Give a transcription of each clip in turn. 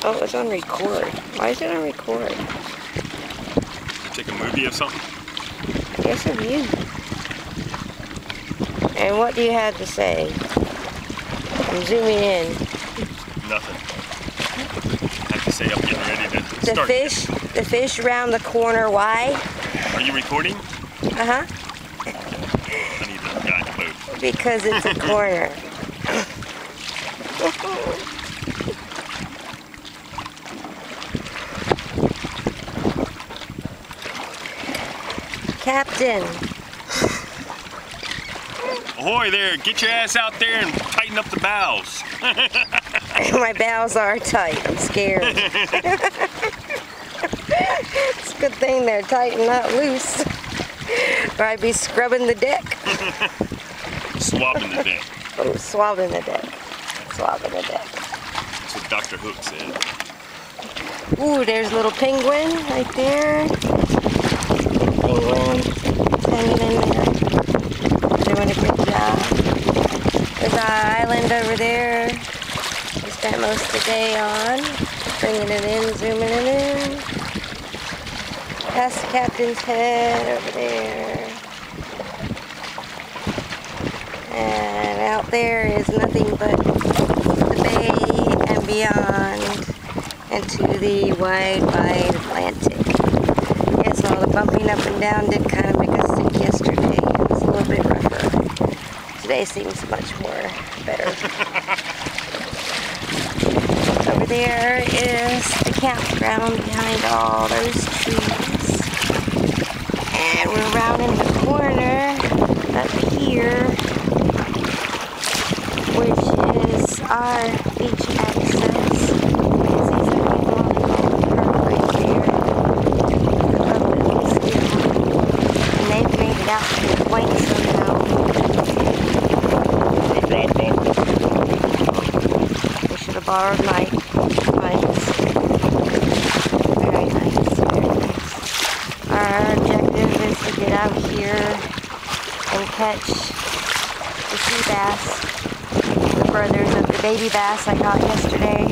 Oh, it's on record. Why is it on record? Take a movie of something? I guess of you. And what do you have to say? I'm zooming in. Nothing. I have to say I'm getting ready to start. The fish around the corner, why? Are you recording? Uh-huh. I need to guide the boat. Because it's a corner. Captain. Ahoy there, get your ass out there and tighten up the bows. My bows are tight, I'm scared. It's a good thing they're tight and not loose. Or I'd be scrubbing the deck. Swabbing the deck. Oh, swabbing the deck. Swabbing the deck. That's what Dr. Hook said. Ooh, there's a little penguin right there. Penguin hanging in there. Doing a good job. There's an island over there. We spent most of the day on. Bringing it in, zooming it in. Past the captain's head over there. And out there is nothing but the bay and beyond into the wide, wide Atlantic. Yes, all the bumping up and down did kind of make us sick yesterday. It was a little bit rougher. Today seems much more better. Over there is the campground behind all those trees. And we're around in the corner up here, which is our beach access. See some people on the park right there. And they've made it out to the point somehow. They should have borrowed my mics. Very nice, very nice. Our objective is to get out here and catch the sea bass. The brothers of the baby bass I caught yesterday.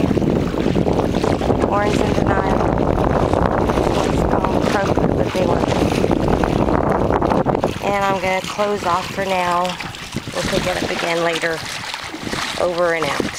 Orange in denial. Croaker, but they weren't. And I'm going to close off for now. We'll pick it up again later. Over and out.